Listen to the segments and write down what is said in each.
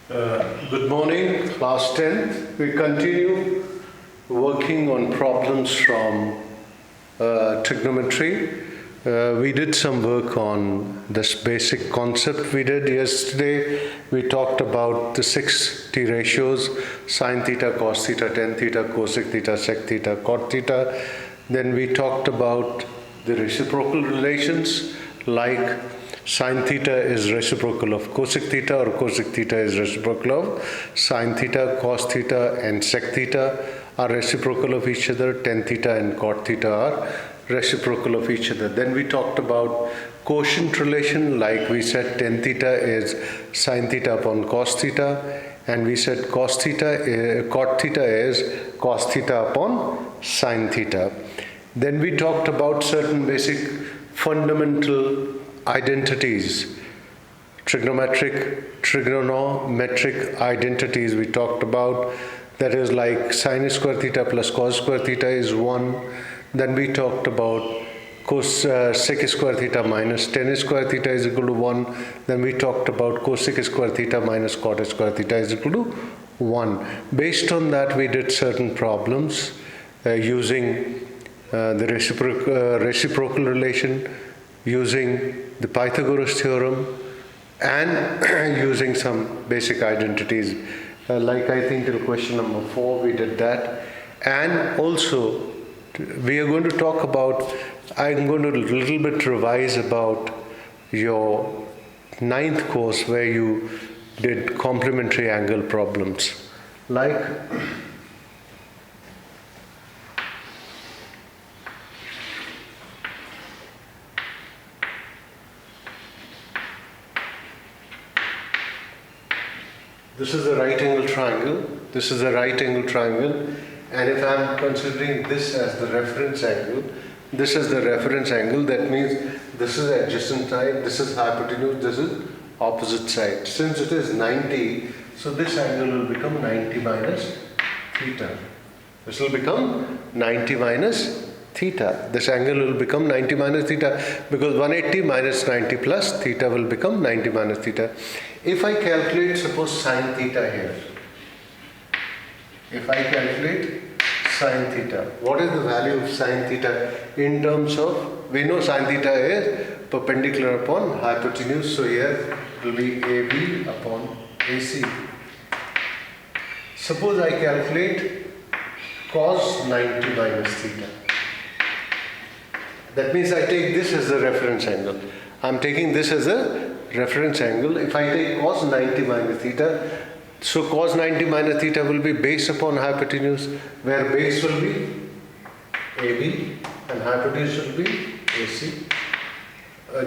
Good morning, class 10th. We continue working on problems from trigonometry. We did some work on this basic concept we did yesterday. We talked about the 6 t ratios: sine theta, cos theta, tan theta, cosec theta, sec theta, cot theta. Then we talked about the reciprocal relations, like sine theta is reciprocal of cosec theta, or cosec theta is reciprocal of sine theta. Cos theta and sec theta are reciprocal of each other. Tan theta and cot theta are reciprocal of each other. Then we talked about quotient relation, like we said tan theta is sine theta upon cos theta, and we said cot theta is cos theta upon sine theta. Then we talked about certain basic fundamental identities, trigonometric identities we talked about, that is like sine square theta plus cos square theta is 1. Then we talked about sec square theta minus tan square theta is equal to 1. Then we talked about cosec square theta minus cot square theta is equal to 1. Based on that, we did certain problems using the reciprocal relation, using the Pythagoras theorem, and using some basic identities. Like I think till question number 4 we did that. And also we are going to talk about, I'm going to a little bit revise about your 9th course where you did complementary angle problems. Like this is a right angle triangle, this is a right angle triangle, and if I am considering this as the reference angle, this is the reference angle, that means this is adjacent side, this is hypotenuse, this is opposite side. Since it is 90, so this angle will become 90 minus theta. This will become 90 minus theta. This angle will become 90 minus theta, because 180 minus 90 plus theta will become 90 minus theta. If I calculate, suppose sine theta here, if I calculate sine theta, what is the value of sine theta in terms of, we know sine theta is perpendicular upon hypotenuse, so here it will be AB upon AC. Suppose I calculate cos 90 minus theta. That means I take this as the reference angle. I am taking this as a reference angle. If I take cos 90 minus theta, so cos 90 minus theta will be base upon hypotenuse, where base will be AB and hypotenuse will be AC.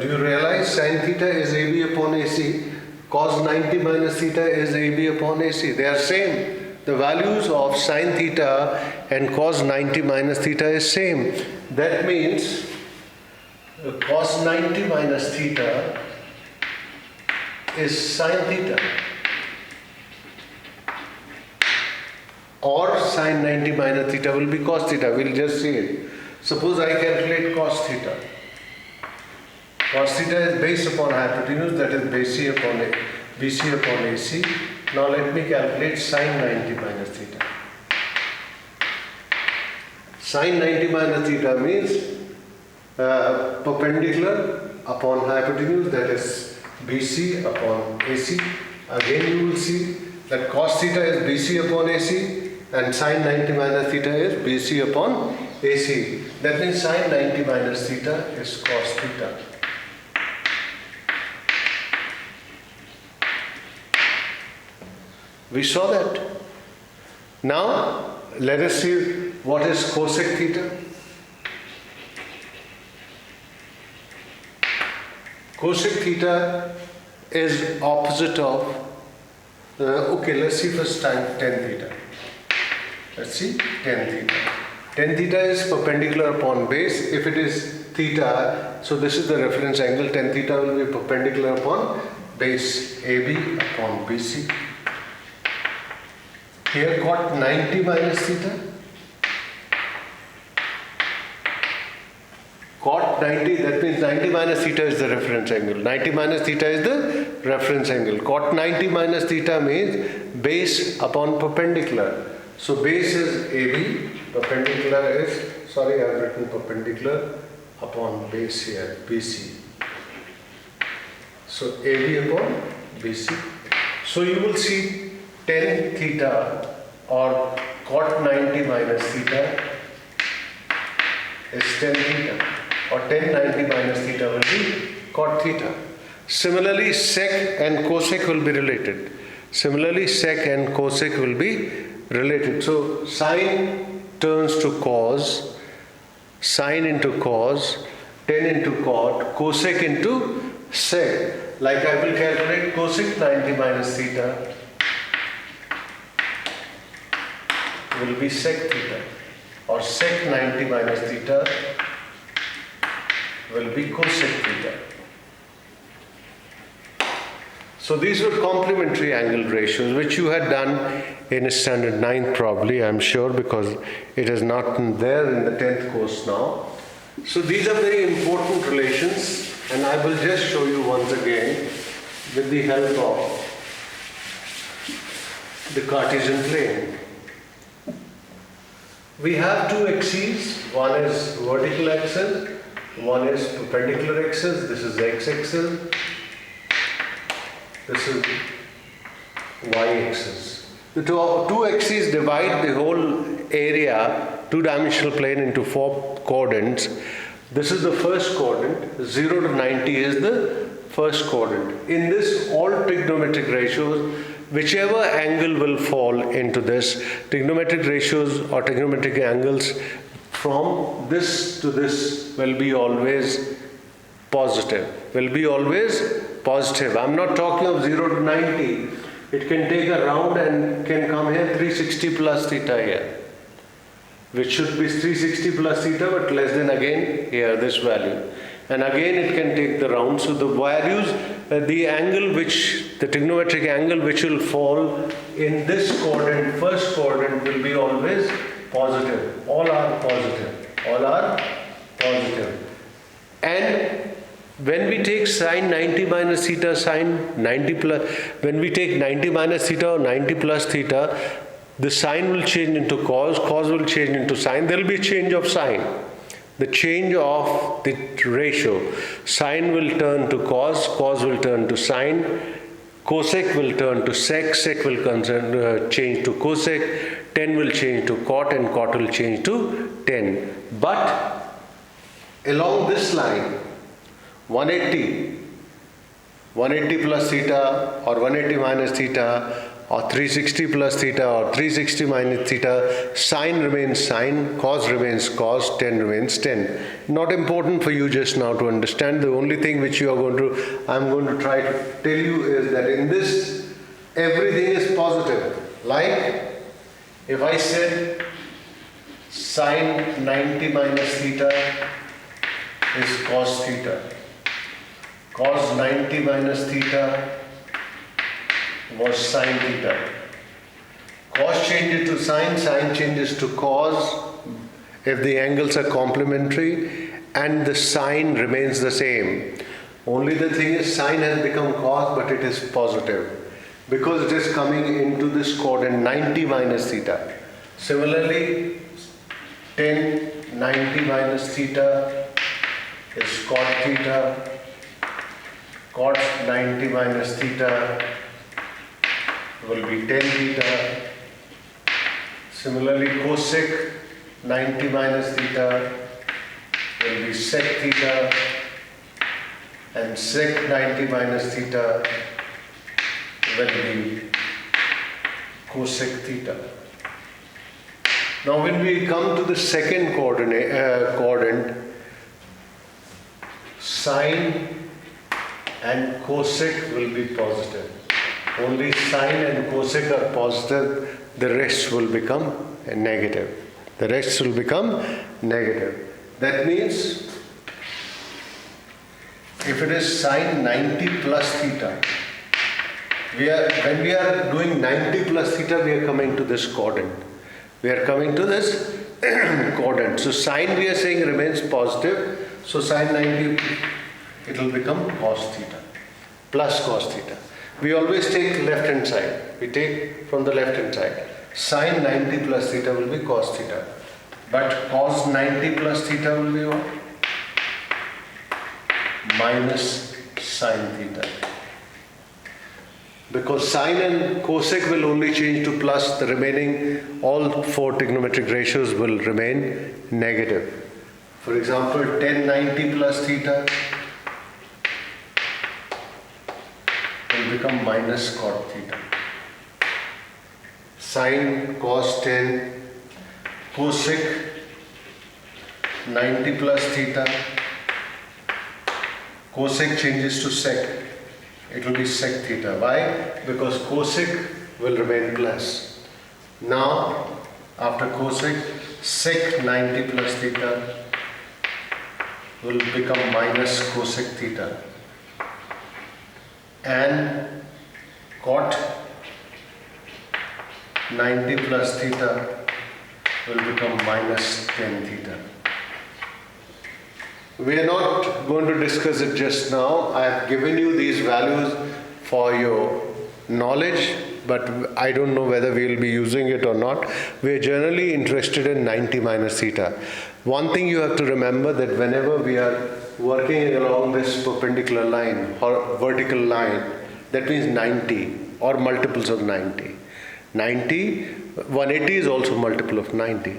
Do you realize sin theta is AB upon AC? Cos 90 minus theta is AB upon AC. They are same. The values of sin theta and cos 90 minus theta is same. That means cos 90 minus theta is sin theta, or sin 90 minus theta will be cos theta. We'll just see it. Suppose I calculate cos theta. Cos theta is based upon hypotenuse, that is BC upon AC. Now let me calculate sin 90 minus theta. Sin 90 minus theta means perpendicular upon hypotenuse, that is BC upon AC. Again you will see that cos theta is BC upon AC and sin 90 minus theta is BC upon AC. That means sin 90 minus theta is cos theta. We saw that. Now let us see what is cosec theta. Cosec theta is opposite of, okay, let's see first tan theta. Let's see tan theta. Tan theta is perpendicular upon base. If it is theta, so this is the reference angle, tan theta will be perpendicular upon base AB upon BC. Here cot 90 minus theta. Cot 90, that means 90 minus theta is the reference angle. 90 minus theta is the reference angle. Cot 90 minus theta means base upon perpendicular. So base is AB, perpendicular is, sorry I have written perpendicular upon base here, BC. So AB upon BC. So you will see tan theta or cot 90 minus theta is tan theta, or tan 90 minus theta will be cot theta. Similarly, sec and cosec will be related. Similarly, sec and cosec will be related. So sine turns to cos, sine into cos, tan into cot, cosec into sec. Like I will calculate cosec 90 minus theta will be sec theta, or sec 90 minus theta will be cosec theta. So these were complementary angle ratios which you had done in standard 9 probably, I'm sure, because it is not there in the 10th course now. So these are very important relations, and I will just show you once again with the help of the Cartesian plane. We have two axes, one is vertical axis, one is perpendicular axis. This is x-axis, this is y-axis. The two axes divide the whole area, two-dimensional plane, into 4 quadrants. This is the first quadrant, 0 to 90 is the first quadrant. In this, all trigonometric ratios, whichever angle will fall into this, trigonometric ratios or trigonometric angles from this to this will be always positive. Will be always positive. I'm not talking of 0 to 90. It can take a round and can come here 360 plus theta here, which should be 360 plus theta, but less than again here this value. And again it can take the round. So the values, the angle which, the trigonometric angle which will fall in this quadrant, first quadrant, will be always positive. All are positive. All are positive. And when we take sine 90 minus theta, sine 90 plus, when we take 90 minus theta or 90 plus theta, the sine will change into cos, cos will change into sine. There will be a change of sign. The change of the ratio. Sine will turn to cos, cos will turn to sine, cosec will turn to sec, sec will change to cosec, tan will change to cot, and cot will change to tan. But along this line, 180 plus theta or 180 minus theta or 360 plus theta or 360 minus theta, sine remains sine, cos remains cos, tan remains tan. Not important for you just now to understand. The only thing which I'm going to try to tell you is that in this, everything is positive. Like, if I said sine 90 minus theta is cos theta, cos 90 minus theta was sine theta. Cos changes to sine, sine changes to cos if the angles are complementary, and the sign remains the same. Only the thing is, sine has become cos, but it is positive because it is coming into this quadrant 90 minus theta. Similarly, tan 90 minus theta is cot theta, cot 90 minus theta will be tan theta. Similarly, cosec 90 minus theta will be sec theta, and sec 90 minus theta will be cosec theta. Now when we come to the second quadrant, sine and cosec will be positive. Only sine and cosec are positive, the rest will become negative. The rest will become negative. That means if it is sine 90 plus theta, when we are doing 90 plus theta, we are coming to this quadrant. We are coming to this quadrant. So sine, we are saying, remains positive. So sine 90, it will become cos theta, plus cos theta. We always take left hand side. We take from the left hand side. Sine 90 plus theta will be cos theta. But cos 90 plus theta will be what? Minus sine theta. Because sine and cosec will only change to plus, the remaining, all four trigonometric ratios will remain negative. For example, tan 90 plus theta will become minus cot theta. Sine cos 10 cosec 90 plus theta, cosec changes to sec, it will be sec theta. Why? Because cosec will remain plus. Now after cosec, sec 90 plus theta will become minus cosec theta, and cot 90 plus theta will become minus tan theta. We are not going to discuss it just now. I have given you these values for your knowledge, but I don't know whether we will be using it or not. We are generally interested in 90 minus theta. One thing you have to remember, that whenever we are working along this perpendicular line or vertical line, that means 90 or multiples of 90. 90, 180 is also multiple of 90.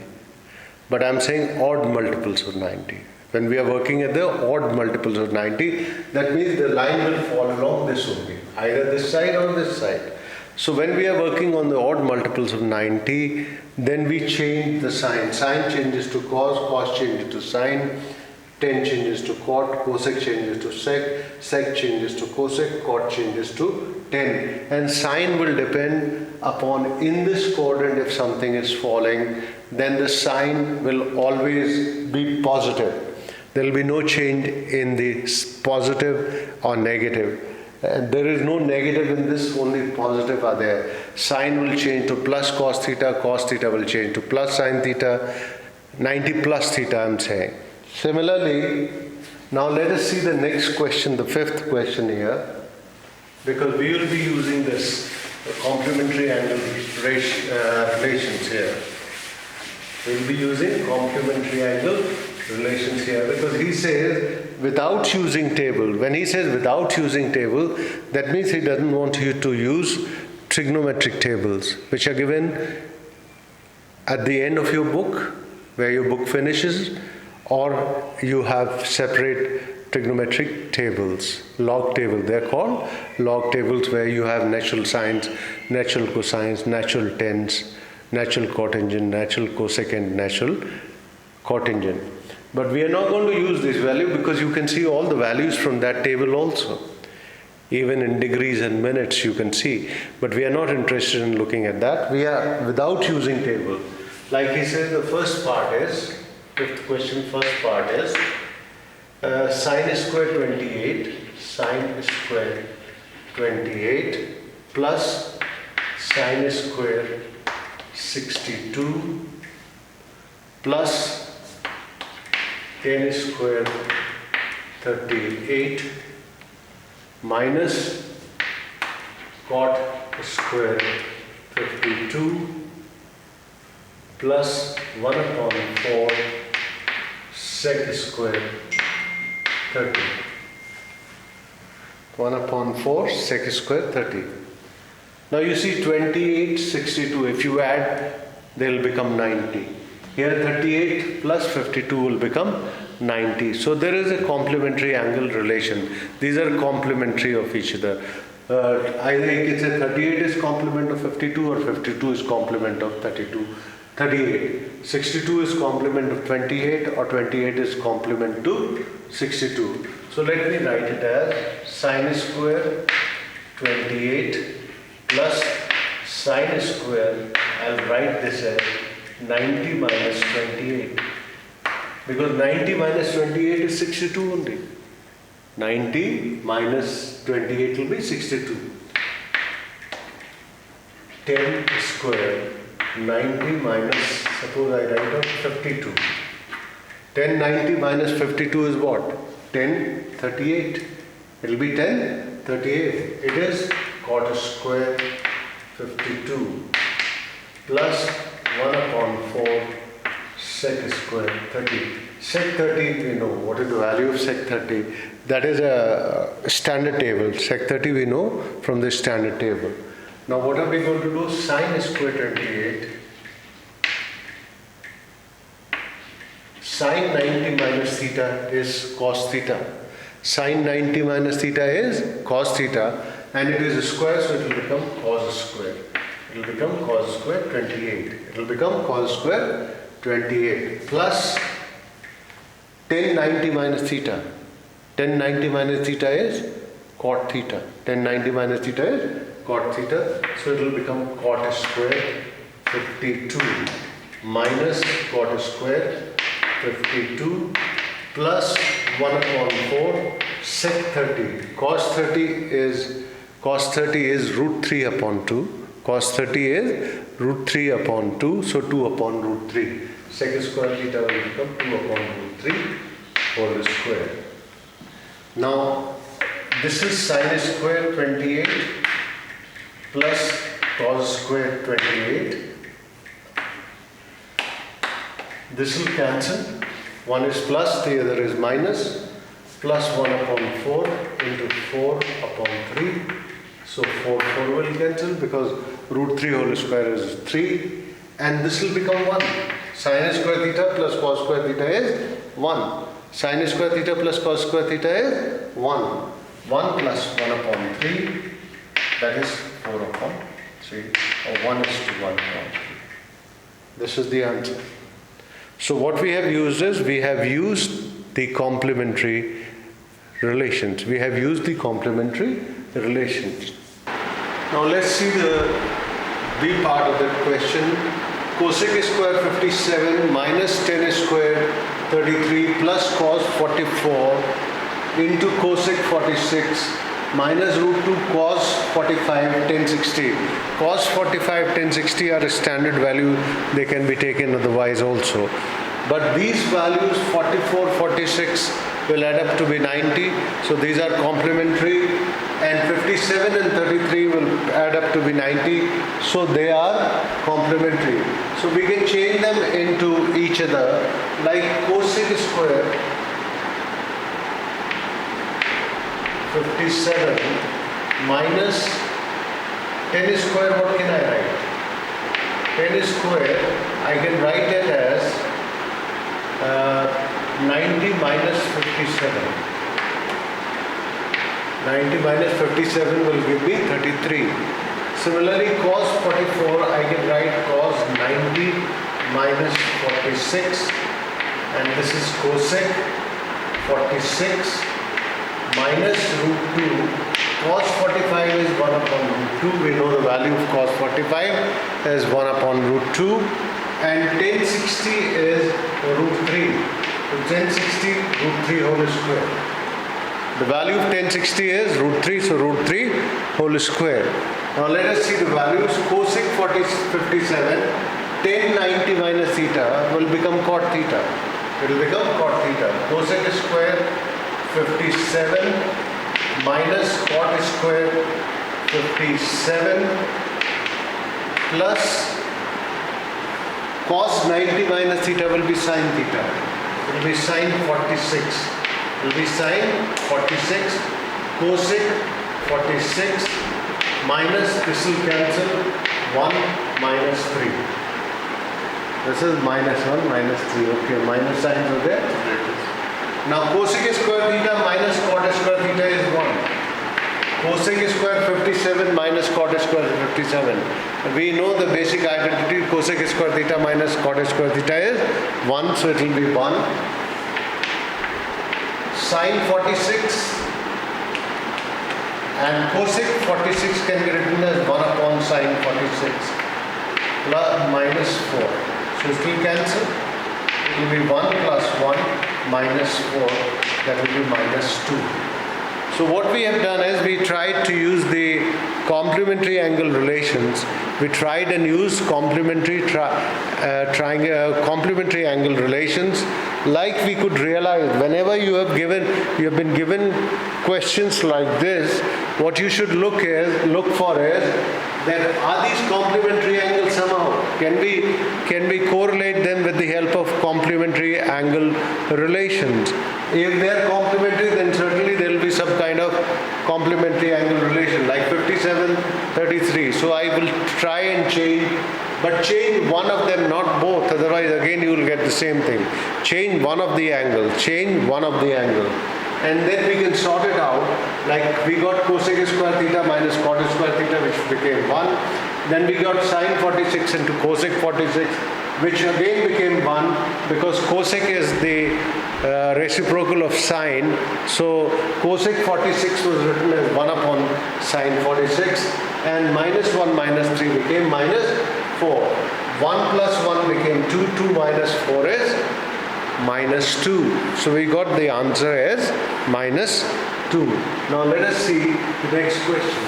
But I am saying odd multiples of 90. When we are working at the odd multiples of 90, that means the line will fall along this only, either this side or this side. So when we are working on the odd multiples of 90, then we change the sign. Sine changes to cos, cos changes to sine, tan changes to cot, cosec changes to sec, sec changes to cosec, cot changes to tan. And sine will depend upon, in this quadrant, if something is falling, then the sign will always be positive. There will be no change in the positive or negative. There is no negative in this, only positive are there. Sine will change to plus cos theta will change to plus sine theta, 90 plus theta I am saying. Similarly, now let us see the next question, the fifth question here, because we will be using this complementary angle relations here. We will be using complementary angle relations here, because he says without using table. When he says without using table, that means he doesn't want you to use trigonometric tables, which are given at the end of your book, where your book finishes, or you have separate trigonometric tables, log table. They're called log tables, where you have natural sines, natural cosines, natural tans, natural cotangent, natural cosecant, natural cotangent. But we are not going to use this value, because you can see all the values from that table also. Even in degrees and minutes you can see. But we are not interested in looking at that. We are without using table. Like he says, the first part is, fifth question, first part is sine square 28 plus sine square 62 plus tan square 38 minus cot square 52 plus 1 upon 4 sec square 30. 1 upon 4 sec square 30. Now you see 28, 62, if you add, they will become 90. Here 38 plus 52 will become 90. So there is a complementary angle relation. These are complementary of each other. Either you can say 38 is complement of 52, or 52 is complement of 38. 62 is complement of 28, or 28 is complement to 62. So let me write it as sine square 28 plus sine square, I'll write this as 90 minus 28, because 90 minus 28 is 62 only. 90 minus 28 will be 62. 10 square 90 minus, suppose I write out 52. 1090 minus 52 is what? 1038. It will be 1038. It is cot square 52 plus 1 upon 4 sec square 30. Sec 30, we know. What is the value of sec 30? That is a standard table. Sec 30 we know from the standard table. Now what are we going to do? Sine square 28. Sine 90 minus theta is cos theta. Sine 90 minus theta is cos theta, and it is a square, so it will become cos square. It will become cos square 28. It will become cos square 28 plus 1090 minus theta. 1090 minus theta is cot theta. 1090 minus theta is cot theta. So it will become cot square 52 minus cot square 52 plus 1 upon 4 sec 30. Cos 30 is root 3 upon 2. Cos 30 is root 3 upon 2. So 2 upon root 3. Sec square theta will become 2 upon root 3 whole square. Now this is sine square 28 plus cos square 28. This will cancel. One is plus, the other is minus. Plus 1 upon 4 into 4 upon 3. So 4 will cancel because root 3 whole square is 3. And this will become 1. Sine square theta plus cos square theta is 1. Sine square theta plus cos square theta is 1. 1 plus 1 upon 3, that is 4 upon 3, or 1 is to 1 upon 3. This is the answer. So what we have used is, we have used the complementary relations. We have used the complementary relations. Now let's see the B part of that question. Cosec square 57 minus 10 square 33 plus cos 44 into cosec 46 minus root 2 cos 45 1060. Cos 45 1060 are a standard value. They can be taken otherwise also. But these values 44, 46 will add up to be 90. So these are complementary, and 57 and 33 will add up to be 90. So they are complementary. So we can change them into each other, like cosec square 57 minus 10 square, what can I write? 10 square, I can write it as 90 minus 57. 90 minus 57 will give me 33. Similarly, cos 44, I can write cos 90 minus 46, and this is cosec 46 minus root 2. Cos 45 is 1 upon root 2. We know the value of cos 45 is 1 upon root 2, and 1060 is root 3. So 1060 root 3 whole square. The value of 1060 is root 3, so root 3 whole square. Now let us see the values. Cosec 57, 1090 minus theta will become cot theta. It will become cot theta. Cosec square 57 minus cot square 57 plus cos 90 minus theta will be sin theta. It will be sin 46. It will be sin 46. Cosec 46 minus, this will cancel, 1 minus 3. This is minus 1 minus 3. Okay, minus signs are there. Now cosec square theta minus cot square theta is 1. Cosec square 57 minus cot square 57. We know the basic identity. Cosec square theta minus cot square theta is 1, so it will be 1. Sin 46 and cosec 46 can be written as 1 upon sin 46 plus minus 4. So it will cancel. It will be 1 plus 1 minus 4, that will be minus 2. So what we have done is, we tried to use the complementary angle relations. We tried and used complementary angle relations like we could realize whenever you have been given questions like this, what you should look for is that are these complementary angles somehow? Can we correlate them with the help of complementary angle relations? If they are complementary, then certainly there will be some kind of complementary angle relation, like 57, 33. So I will try and change, but change one of them, not both. Otherwise, again, you will get the same thing. Change one of the angle. Change one of the angle. And then we can sort it out, like we got cosec square theta minus cot square theta, which became 1. Then we got sine 46 into cosec 46, which again became 1, because cosec is the reciprocal of sine. So cosec 46 was written as 1 upon sine 46, and minus 1 minus 3 became minus 4. 1 plus 1 became 2, 2 minus 4 is minus 2. So we got the answer as minus 2. Now let us see the next question.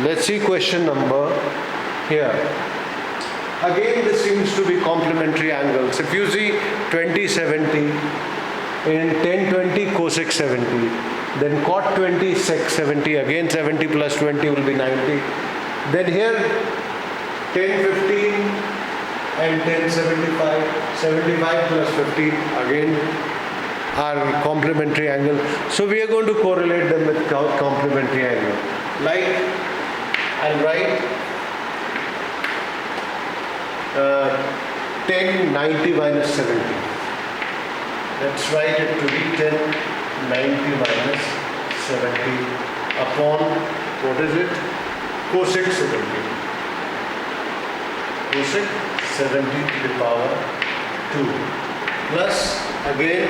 Let's see question number here. Again, this seems to be complementary angles. If you see 2070 in 1020 cosec 70, then cot 20 sec 70, again 70 plus 20 will be 90. Then here 1015 and 1075, 75 plus 15 again are complementary angle. So we are going to correlate them with complementary angle. Like I'll write 1090 minus 70. Let's write it to be 1090 minus 70 upon, what is it? Cosec 70. Cosec 70 to the power 2. Plus, again,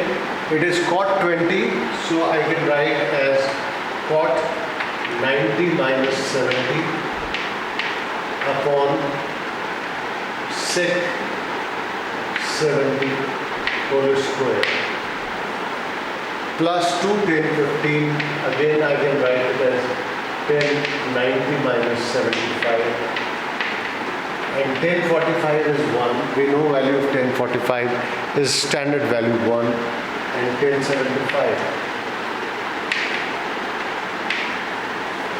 it is cot 20, so I can write as cot 90 minus 70 upon sec 70 whole square. Plus 2 1015, again I can write it as 1090 minus 75, and 1045 is 1. We know value of 1045 is standard value 1, and 1075.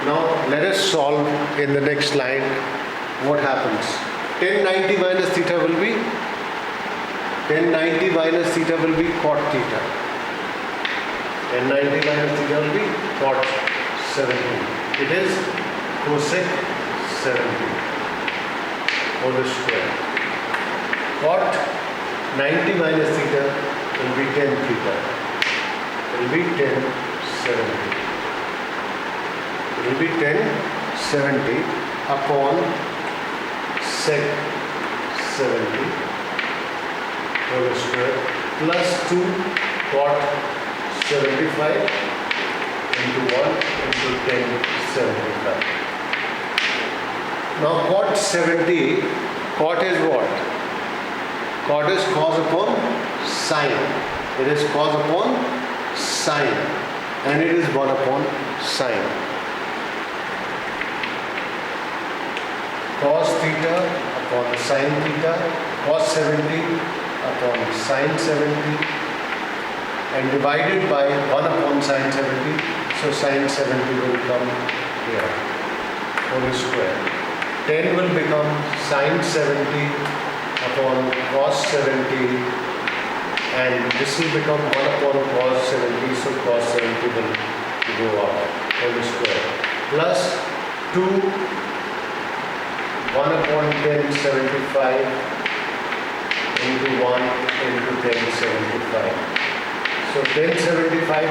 Now let us solve in the next line. What happens? 1090 minus theta will be 1090 minus theta will be cot theta. 1090 minus theta will be cot 70. It is cosec 70 whole square. Cot 90 minus theta will be 10 theta. It will be 1070. It will be 1070 upon sec 70 whole square plus 2 cot 75 into 1 into 1075. Now cot 70, cot is what? Cot is cos upon sine. It is cos upon sine, and it is 1 upon sine. Cos theta upon sine theta, cos 70 upon sine 70, and divided by 1 upon sine 70, so sine 70 will come here, whole square. 10 will become sine 70 upon cos 70, and this will become 1 upon cos 70, so cos 70 will go up, whole square, plus 2 1 upon 1075 into 1 into 1075. So 1075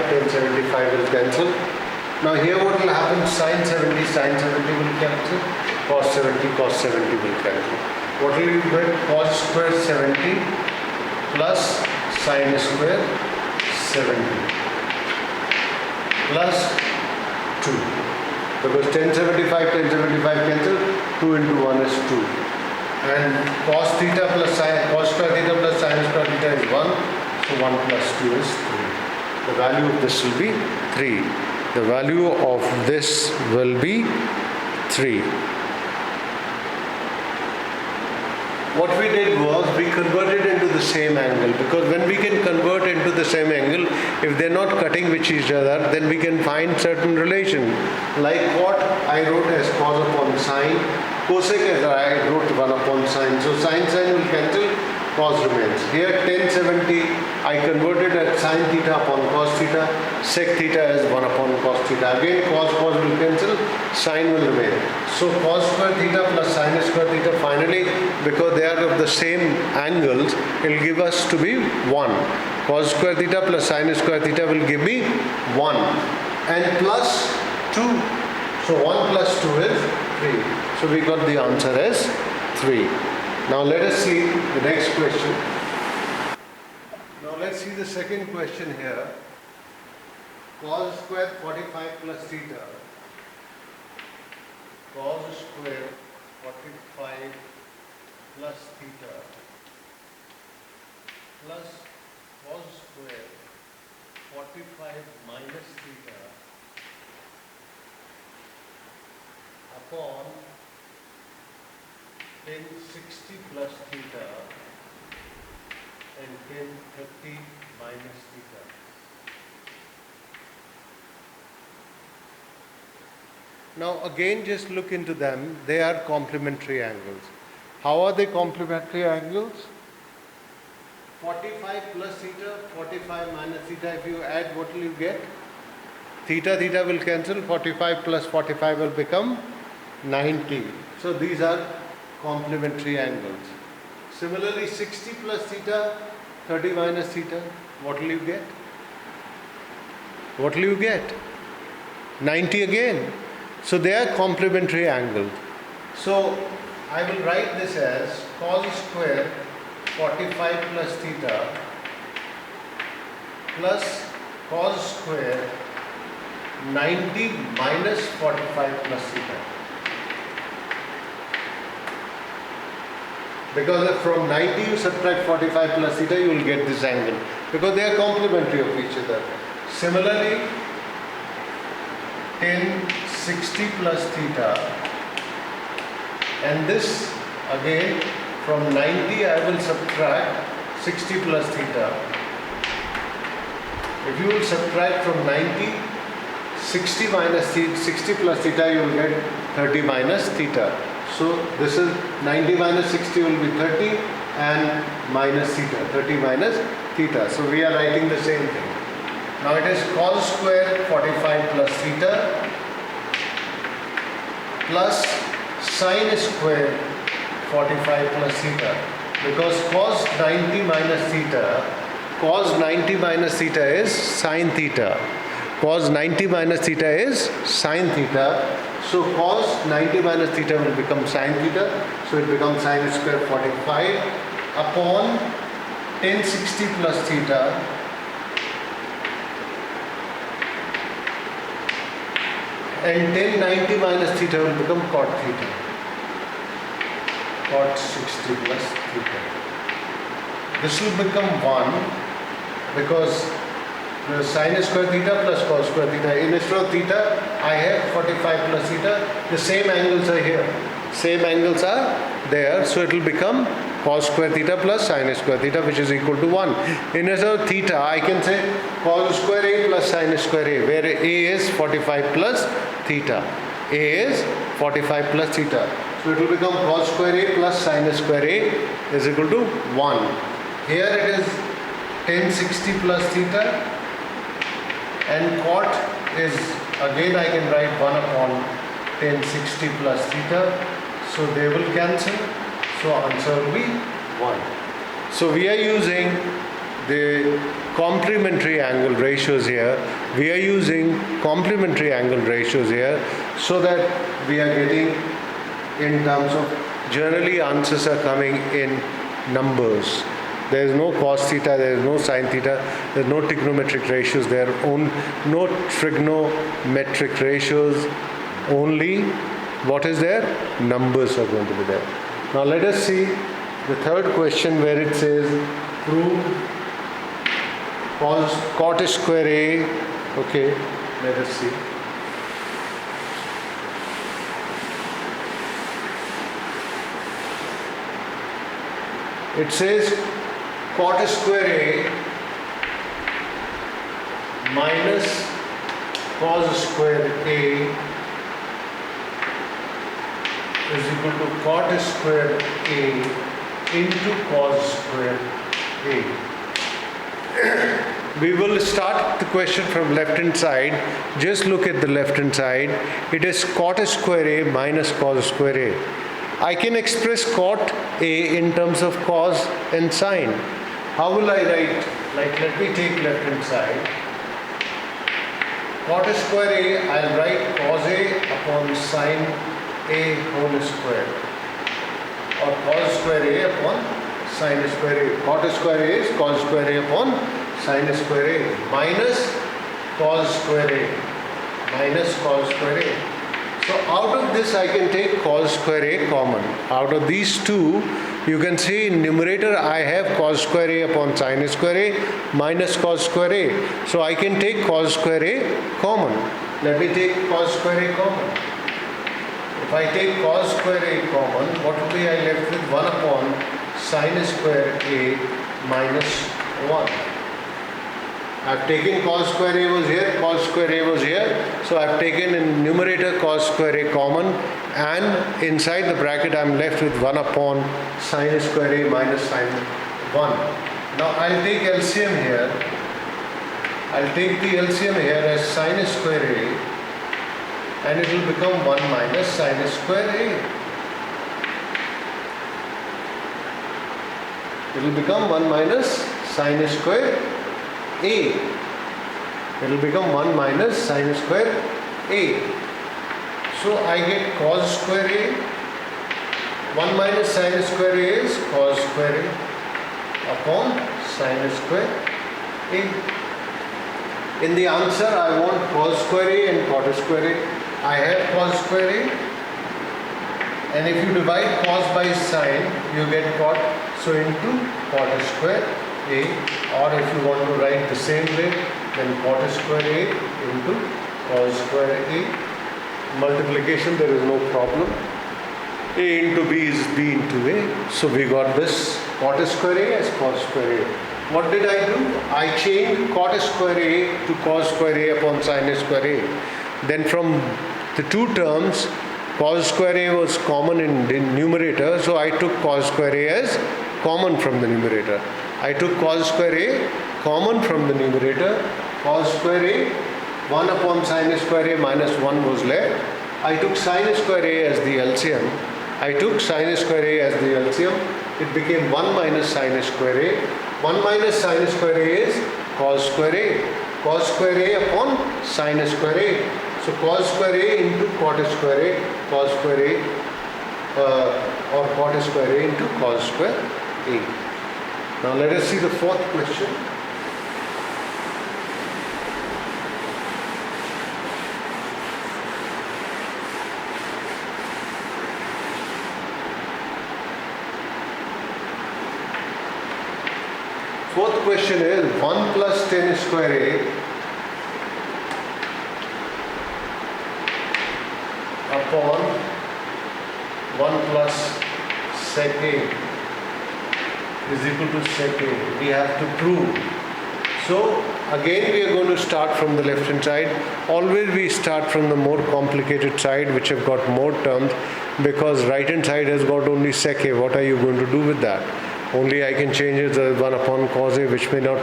will cancel. Now here what will happen? Sine 70 will cancel. Cos 70 will cancel. What will you get? Cos square 70 plus sine square 70 plus 2. Because 1075 cancel, 2 into 1 is 2. And cos theta plus sine, cos square theta plus sine square theta is 1. So 1 plus 2 is 3. The value of this will be 3. The value of this will be 3. What we did was we converted into the same angle, because when we can convert into the same angle, if they're not cutting with each other, then we can find certain relation. Like what I wrote as cos upon sine, cosec as I wrote 1 upon sine. So sine will cancel, cos remains. Here 1070 I converted at sine theta upon cos theta, sec theta as 1 upon cos theta. Again cos will cancel, sine will remain. So cos square theta plus sine square theta, finally because they are of the same angles, it will give us to be 1. Cos square theta plus sine square theta will give me 1 and plus 2. So 1 plus 2 is 3. So we got the answer as 3. Now let us see the next question. Now let's see the second question here. Cos square 45 plus theta. Cos square 45 plus theta plus cos square 45 minus theta upon 1060 plus theta and 1030 minus theta. Now again just look into them. They are complementary angles. How are they complementary angles? 45 plus theta, 45 minus theta, if you add, what will you get? Theta will cancel, 45 plus 45 will become 90. So these are complementary angles. Similarly, 60 plus theta, 30 minus theta, what will you get? What will you get? 90 again. So they are complementary angles. So I will write this as cos square 45 plus theta plus cos square 90 minus 45 plus theta. Because if from 90 you subtract 45 plus theta, you will get this angle, because they are complementary of each other. Similarly, 1060 plus theta, and this again from 90 I will subtract 60 plus theta. If you will subtract from 90 60 minus 60 plus theta, you will get 30 minus theta. So this is 90 minus 60 will be 30 and minus theta, 30 minus theta. So we are writing the same thing. Now it is cos square 45 plus theta plus sine square 45 plus theta, because cos 90 minus theta is sine theta. Cos 90 minus theta is sine theta. So cos 90 minus theta will become sine theta. So it becomes sine square 45 upon 1060 plus theta and 1090 minus theta will become cot theta. Cot 60 plus theta. This will become 1 because the sine square theta plus cos square theta. Instead of theta, I have 45 plus theta. The same angles are here. Same angles are there. So it will become cos square theta plus sine square theta, which is equal to 1. Instead of theta, I can say cos square A plus sine square A, where A is 45 plus theta. A is 45 plus theta. So it will become cos square A plus sine square A is equal to 1. Here it is 1060 plus theta. And cot is, again I can write 1 upon 1060 plus theta. So they will cancel. So answer will be 1. So we are using the complementary angle ratios here. We are using complementary angle ratios here so that we are getting in terms of, generally answers are coming in numbers. There is no cos theta, there is no sin theta, there are no trigonometric ratios, there are no trigonometric ratios, only what is there? Numbers are going to be there. Now let us see the third question where it says prove cot square A, okay, Let us see. It says cot square A minus cos square A is equal to cot square A into cos square A. We will start the question from left hand side. Just look at the left hand side. It is cot square A minus cos square A. I can express cot A in terms of cos and sine. How will I write? Like, let me take left hand side. Cot square A, I'll write cos A upon sine A whole square, or cos square A upon sine square A. Cot square A is cos square A upon sine square A minus cos square A, minus cos square A. So out of this I can take cos square A common. Out of these two, you can see in numerator I have cos square A upon sine square A minus cos square A. So I can take cos square A common. Let me take cos square A common. If I take cos square A common, what will be I left with? 1 upon sine square A minus 1. I've taken cos square A was here, cos square A was here. So I've taken in numerator cos square A common, and inside the bracket I'm left with 1 upon sine square A minus sine 1. Now I'll take LCM here. I'll take the LCM here as sine square A, and it will become 1 minus sine square A. It will become 1 minus sine square A. It will become 1 minus sine square A. So I get cos square A. 1 minus sine square A is cos square A upon sine square A. In the answer I want cos square A and cot square A. I have cos square A, and if you divide cos by sine, you get cot. So into cot square A, or if you want to write the same way, then cot square A into cos square A. Multiplication, there is no problem. A into B is B into A. So we got this cot square A as cos square A. What did I do? I changed cot square A to cos square A upon sine square A. Then from the two terms, cos square A was common in the numerator, so I took cos square A as common from the numerator. I took cos square A common from the numerator. Cos square A, 1 upon sine square A minus 1 was left. I took sine square A as the LCM. I took sine square A as the LCM. It became 1 minus sine square A. 1 minus sine square A is cos square A. Cos square A upon sine square A. So cos square A into cot square A, cos square A, or cot square A into cos square A. Now let us see the fourth question. Fourth question is 1 plus tan square A upon 1 plus sec A is equal to sec A. We have to prove. So again we are going to start from the left hand side. Always we start from the more complicated side, which have got more terms, because right hand side has got only sec A. What are you going to do with that? Only I can change it as 1 upon cos A, which may not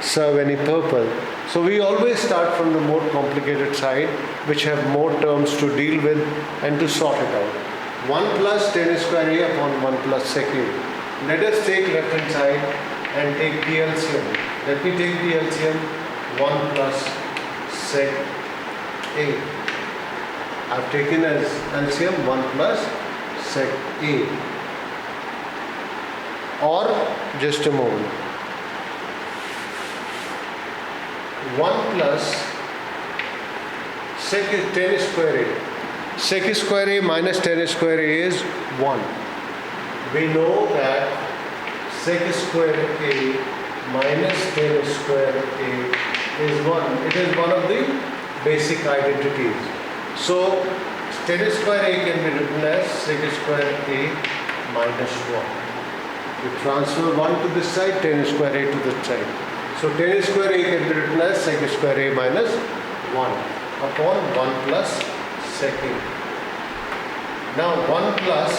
serve any purpose. So we always start from the more complicated side, which have more terms to deal with and to sort it out. 1 plus tan square A upon 1 plus sec A. Let us take left hand side and take the LCM. Let me take the LCM. 1 plus sec A. I've taken as LCM 1 plus sec A. Or just a moment. 1 plus sec tan square A. Sec square A minus tan square A is 1. We know that sec square A minus tan square A is 1. It is one of the basic identities. So tan square A can be written as sec square A minus 1. You transfer 1 to this side, tan square A to this side. So tan square A can be written as sec square A minus 1 upon 1 plus sec A. Now 1 plus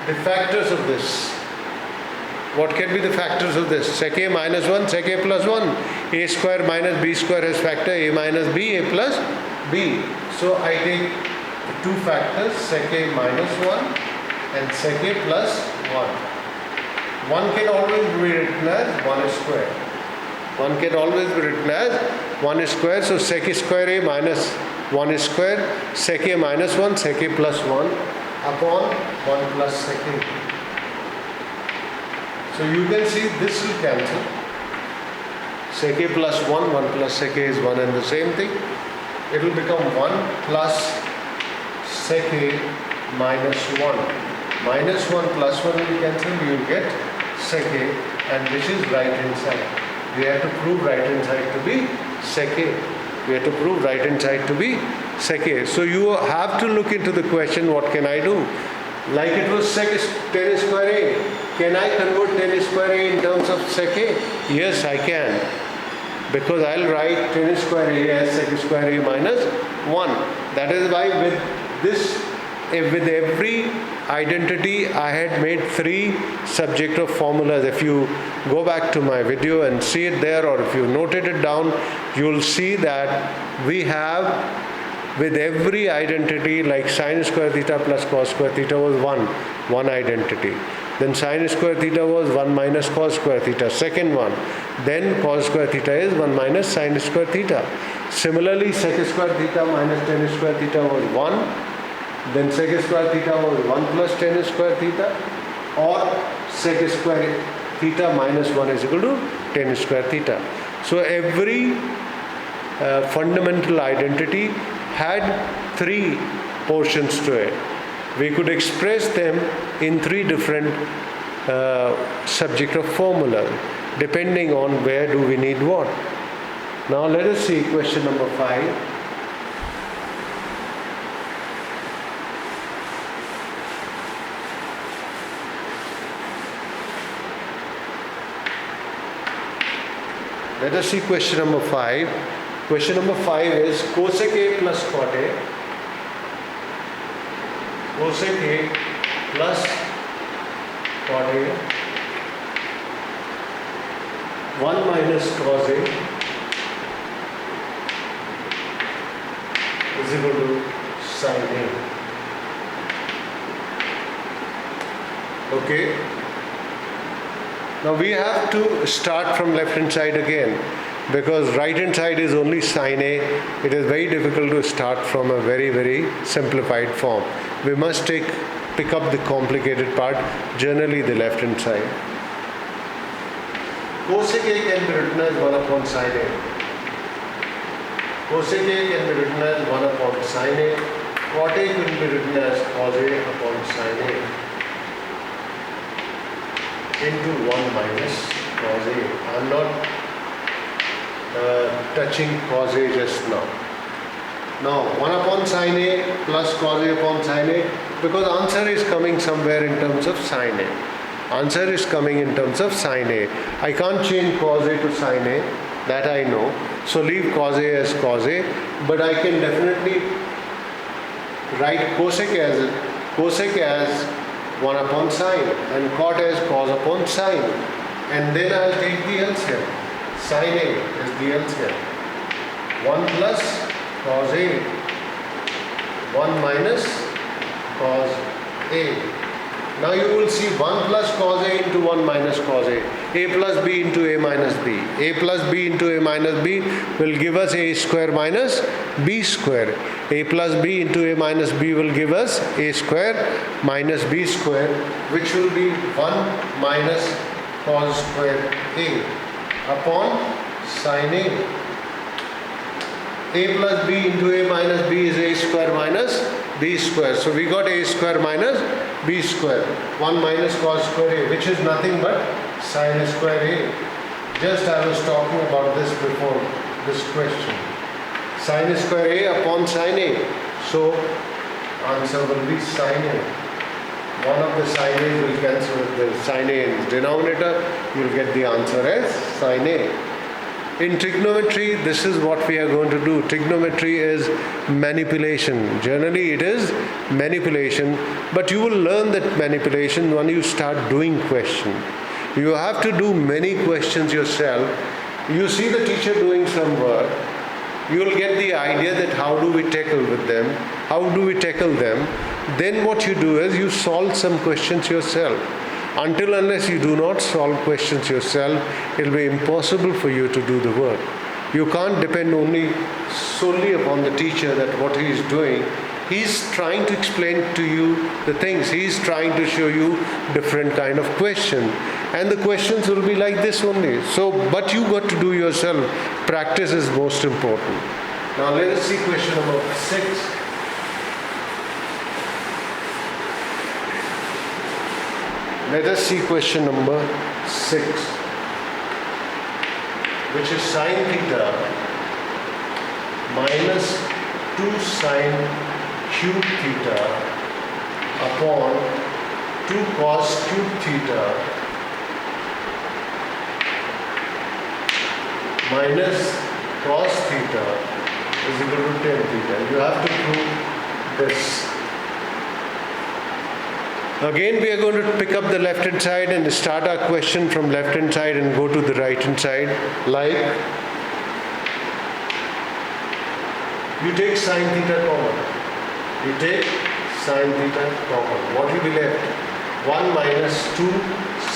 the factors of this. What can be the factors of this? Sec A minus 1, sec A plus 1. A square minus B square has factor A minus B, A plus B. So I take the two factors, sec A minus 1 and sec A plus 1. 1 can always be written as 1 square. 1 can always be written as 1 square. So sec square A minus 1 square, sec A minus 1, sec A plus 1 upon 1 plus sec A. So you can see this will cancel. Sec A plus 1, 1 plus sec A is 1 and the same thing. It will become 1 plus sec A minus 1. Minus 1 plus 1 will cancel, you will get sec A, and this is right hand side. We have to prove right hand side to be sec A. We have to prove right hand side to be sec A. So you have to look into the question, what can I do? Like it was tan square A. Can I convert tan square A in terms of sec A? Yes, I can. Because I'll write tan square A as sec square A minus 1. That is why with every identity I had made 3 subjective formulas. If you go back to my video and see it there, or if you noted it down, you will see that we have with every identity, like sin square theta plus cos square theta was one identity. Then sin square theta was 1 minus cos square theta, second one. Then cos square theta is 1 minus sin square theta. Similarly, sec square theta minus tan square theta was 1. Then sec square theta was 1 plus tan square theta, or sec square theta minus 1 is equal to tan square theta. So every fundamental identity had 3 portions to it. We could express them in 3 different subjective formulas depending on where do we need what. Now let us see question number 5. Let us see question number 5. Question number 5 is cosec A plus cot A. Cosec A plus cot A 1 minus cos A is equal to sin A. Okay. Now we have to start from left hand side again, because right hand side is only sin A. It is very difficult to start from a very simplified form. We must pick up the complicated part, generally the left hand side. Cosec A can be written as 1 upon sin A. Cosec A can be written as 1 upon sin A. Cot A can be written as cos A upon sin A into 1 minus cos A. I am not touching cos A just now. Now 1 upon sin A plus cos A upon sin A, because answer is coming somewhere in terms of sin A. Answer is coming in terms of sin A. I can't change cos A to sin A, that I know. So leave cos A as cos A, but I can definitely write cosec as 1 upon sin and cot as cos upon sin, and then I'll take the LCM. Sin A is the LCM. 1 plus cos A, 1 minus cos A. Now you will see 1 plus cos A into 1 minus cos A. A plus B into A minus B. A plus B into A minus B will give us A square minus B square. A plus B into A minus B will give us A square minus B square, which will be 1 minus cos square A upon sin A. A plus B into A minus B is A square minus B square. So we got A square minus B square. 1 minus cos square A, which is nothing but sin square A. Just I was talking about this before this question. Sin square A upon sin A. So answer will be sin A. One of the sin A's will cancel with the sin A in denominator. You will get the answer as sin A. In trigonometry, this is what we are going to do. Trigonometry is manipulation. Generally, it is manipulation, but you will learn that manipulation when you start doing question. You have to do many questions yourself. You see the teacher doing some work, you will get the idea that how do we tackle with them, how do we tackle them. Then what you do is you solve some questions yourself. Until unless you do not solve questions yourself, it will be impossible for you to do the work. You can't depend only solely upon the teacher that what he is doing. He is trying to explain to you the things. He is trying to show you different kind of question. And the questions will be like this only. So, but you got to do yourself. Practice is most important. Now let us see question number 6. Let us see question number 6, which is sin theta minus 2 sin cube theta upon 2 cos cube theta minus cos theta is equal to tan theta. You have to prove this. Again, we are going to pick up the left hand side and start our question from left hand side and go to the right hand side. Like, you take sin theta common. You take sin theta common. What will be left? 1 minus 2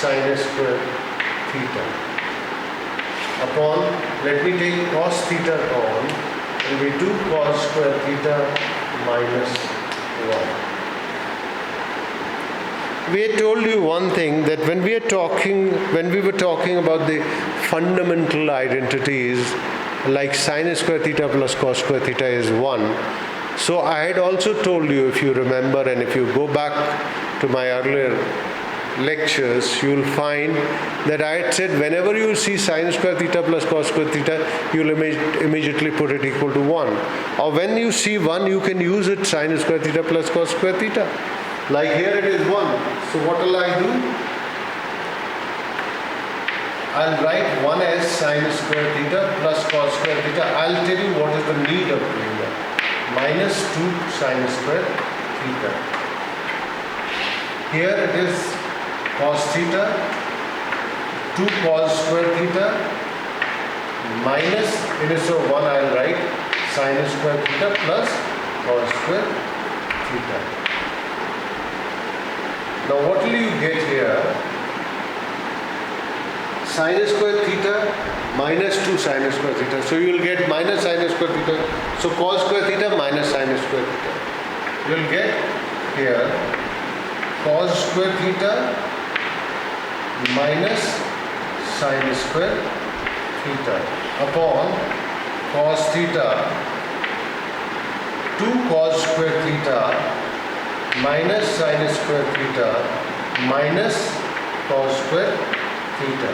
sin square theta upon, let me take cos theta common, it will be 2 cos square theta minus 1. We had told you one thing, that when we were talking about the fundamental identities like sin square theta plus cos square theta is 1. So I had also told you, if you remember, and if you go back to my earlier lectures, you will find that I had said whenever you see sin square theta plus cos square theta, you will immediately put it equal to 1. Or when you see 1, you can use it sin square theta plus cos square theta. Like here it is 1. So what will I do? I'll write 1 as sin square theta plus cos square theta. I'll tell you what is the need of doing that. Minus 2 sin square theta. Here it is cos theta, 2 cos square theta, minus, instead of 1 I'll write sin square theta plus cos square theta. Now what will you get here? Sin square theta minus 2 sin square theta. So you will get minus sin square theta. So cos square theta minus sin square theta. You will get here cos square theta minus sin square theta upon cos theta 2 cos square theta minus sin square theta minus cos square theta.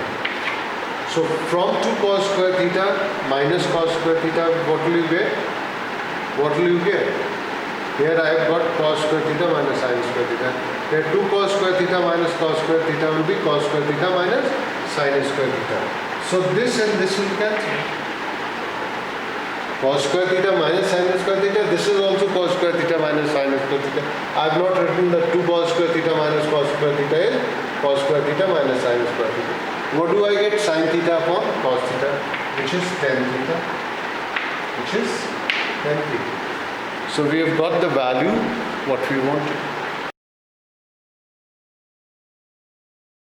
So from 2 cos square theta minus cos square theta, what will you get? What will you get? Here I have got cos square theta minus sin square theta. Here 2 cos square theta minus cos square theta will be cos square theta minus sin square theta. So this and this will cancel. Cos square theta minus sin square theta, this is also cos square theta minus sin square theta. I have not written that 2 cos square theta minus cos square theta is cos square theta minus sin square theta. What do I get? Sin theta upon cos theta, which is tan theta, which is tan theta. So we have got the value what we wanted.